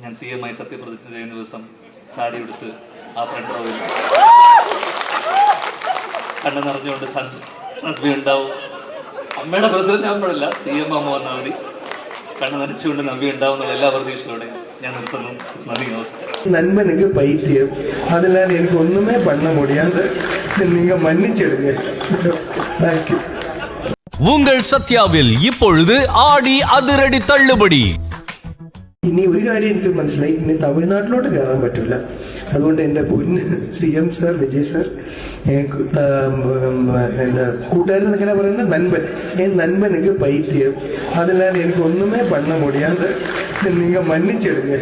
ഞാൻ CM ആയി സത്യപ്രതിജ്ഞ ചെയ്യുന്ന ദിവസം സാരി എടുത്ത് ആ ഫ്രണ്ട് റോയിൽ കണ്ണു നിറഞ്ഞുകൊണ്ട് നന്ദി ഉണ്ടാവും. അമ്മയുടെ പ്രസിഡന്റ് ആകുമ്പോഴല്ല, CM അമ്മ വന്നാൽ മതി. കണ്ണു നനച്ചുകൊണ്ട് നന്ദി ഉണ്ടാവുന്ന എല്ലാ പ്രതീക്ഷയോടെ ഞാൻ നിർത്തുന്നു. നന്ദി, നമസ്കാരം. நண்பனுக்கு பைத்தியம், அதனால எனக்கு ஒண்ணுமே பண்ண முடியாது, நீங்க மன்னிச்சிடுங்க. தேங்க்யூ. உங்கள் சத்யாவில் இப்பொழுது ஆடி அதிரடி தள்ளுபடி. ഇനി ഒരു കാര്യം എനിക്ക് മനസ്സിലായി, ഇനി തമിഴ്നാട്ടിലോട്ട് കയറാൻ പറ്റില്ല. അതുകൊണ്ട് എൻ്റെ പൊന്ന് CM സാർ, വിജയ് സാർ, എൻ്റെ കൂട്ടുകാരൻ എങ്ങനെ പറയുന്നത്, നൻപൻ, നൻപനുക്ക് പൈത്തിയം, അതിനാൽ എനിക്ക് ഒന്നുമേ പണ്ണ മുടിയാതെ നിങ്ങൾ മன்னிச்சிடுங்க.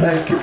தேங்க்யூ.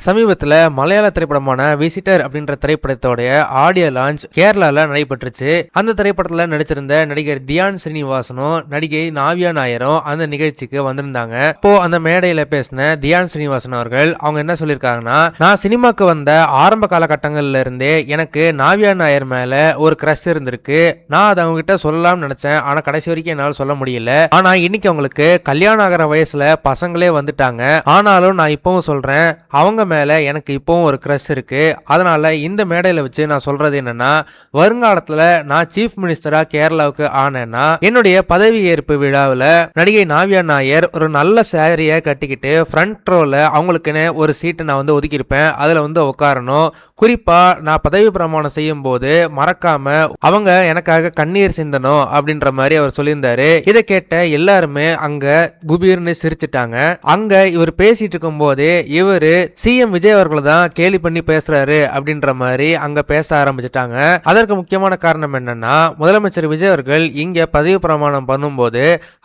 சமீபத்தில் மலையாள திரைப்படமான விசிட்டர் அப்படின்ற திரைப்படத்தோடைய ஆடியோ லான்ச் கேரளால நடைபெற்றுச்சு. அந்த திரைப்படத்தில் நடிச்சிருந்த நடிகர் தியான் ஸ்ரீனிவாசனும் நடிகை நாவியா நாயரும் அந்த நிகழ்ச்சிக்கு வந்திருந்தாங்க. இப்போ அந்த மேடையில பேசின தியான் ஸ்ரீனிவாசன் அவர்கள் அவங்க என்ன சொல்லியிருக்காங்கன்னா, நான் சினிமாக்கு வந்த ஆரம்ப காலகட்டங்கள்ல இருந்தே எனக்கு நாவியா நாயர் மேல ஒரு கிரஷ் இருந்திருக்கு. நான் அதை அவங்க கிட்ட சொல்லலாம்னு நினைச்சேன், ஆனா கடைசி வரைக்கும் என்னால் சொல்ல முடியல. ஆனா இன்னைக்கு அவங்களுக்கு கல்யாணம் ஆகிற வயசுல பசங்களே வந்துட்டாங்க. ஆனாலும் நான் இப்பவும் சொல்றேன், அவங்க மேல எனக்கு இப்பவும் ஒரு கிரஷ் இருக்கு. அதனால இந்த மேடையில வச்சு நான் சொல்றது என்னன்னா, வருங்காலத்துல நான் சீஃப் மினிஸ்டரா கேரளாவுக்கு ஆனேன்னா என்னுடைய பதவி ஏற்பு விழாவில் நடிகை நாவியா நாயர் ஒரு நல்ல சாரியை கட்டிக்கிட்டு ஃப்ரண்ட் ரோல அவங்களுக்குன்னு ஒரு சீட்டை நான் வந்து ஒதுக்கியிருப்பேன். அதுல வந்து உட்காரணும். குறிப்பா நான் பதவி பிரமாணம் செய்யும் போது மறக்காம அவங்க எனக்காக கண்ணீர் சிந்தணும் அப்படின்ற மாதிரி அவர் சொல்லியிருந்தாரு. இதை கேட்ட எல்லாருமே அங்க குபீர்னு சிரிச்சிட்டாங்க. அங்க இவர் பேசிட்டு இருக்கும் போதே இவரு CM விஜய் அவர்கள் தான் கேலி பண்ணி பேசுறாரு அப்படின்ற மாதிரி அங்க பேச ஆரம்பிச்சிட்டாங்க. அதற்கு முக்கியமான காரணம் என்னன்னா, முதலமைச்சர் விஜய் அவர்கள் இங்க பதவி பிரமாணம் பண்ணும்போது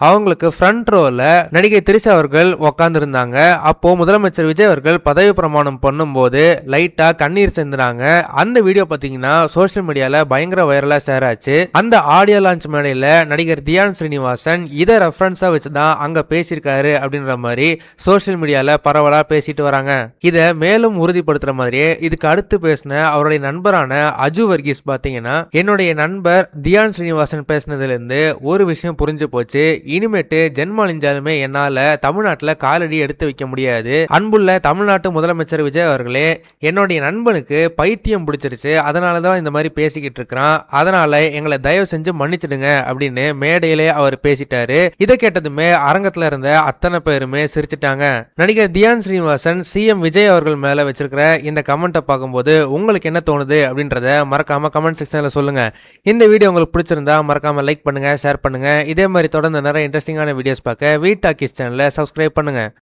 அவங்களுக்கு ஃப்ரண்ட் ரோல நடிகை திரிஷா அவர்கள் உட்கார்ந்து இருந்தாங்க. அப்போ முதலமைச்சர் விஜய் அவர்கள் பதவி பிரமாணம் பண்ணும்போது லைட்டா கண்ணீர் சிந்துறாங்க. அந்த வீடியோ பாத்தீங்கன்னா சோசியல் மீடியால பயங்கர வைரலா ஷேர் ஆச்சு. அந்த ஆடியோ லான்ச் மேடையில நடிகர் தியான் ஸ்ரீனிவாசன் இதை ரெஃபரன்ஸா வச்சுதான் அங்க பேசியிருக்காரு அப்படின்ற மாதிரி சோசியல் மீடியால பரவலா பேசிட்டு வராங்க. இதை மேலும் உறுதிப்படுத்துற மாதிரியே இதுக்கு அடுத்து பேசின அவருடைய நண்பரான அஜு வர்கீஸ் பாத்தீங்கன்னா, என்னுடைய நண்பர் தியான் ஸ்ரீனிவாசன் பேசினதுல இருந்து ஒரு விஷயம் புரிஞ்சு போச்சு. இனிமேட்டு ஜென்மழிஞ்சாலுமே என்னால தமிழ்நாட்டுல காலடி எடுத்து வைக்க முடியாது. அன்புள்ள தமிழ்நாட்டு முதலமைச்சர் விஜய் அவர்களே, என்னுடைய நண்பனுக்கு பைத்தியம் பிடிச்சிருச்சு, அதனாலதான் இந்த மாதிரி பேசிக்கிட்டு இருக்கிறான். அதனால எங்களை தயவு செஞ்சு மன்னிச்சிடுங்க அப்படின்னு மேடையிலே அவர் பேசிட்டாரு. இதை கேட்டதுமே அரங்கத்துல இருந்த அத்தனை பேருமே சிரிச்சிட்டாங்க. நடிகர் தியான் ஸ்ரீனிவாசன் CM விஜய் அவர்கள் மேல வச்சிருக்கிற இந்த கமெண்ட்டை பார்க்கும்போது உங்களுக்கு என்ன தோணுது அப்படின்றத மறக்காம கமெண்ட் செக்ஷன்ல சொல்லுங்க. இந்த வீடியோ உங்களுக்கு பிடிச்சிருந்தா மறக்காம லைக் பண்ணுங்க, ஷேர் பண்ணுங்க. இதே மாதிரி தொடர்ந்து நிறைய இன்ட்ரெஸ்டிங்கான வீடியோஸ் பார்க்க வீ டாக்கீஸ் சேனலை சப்ஸ்கிரைப் பண்ணுங்க.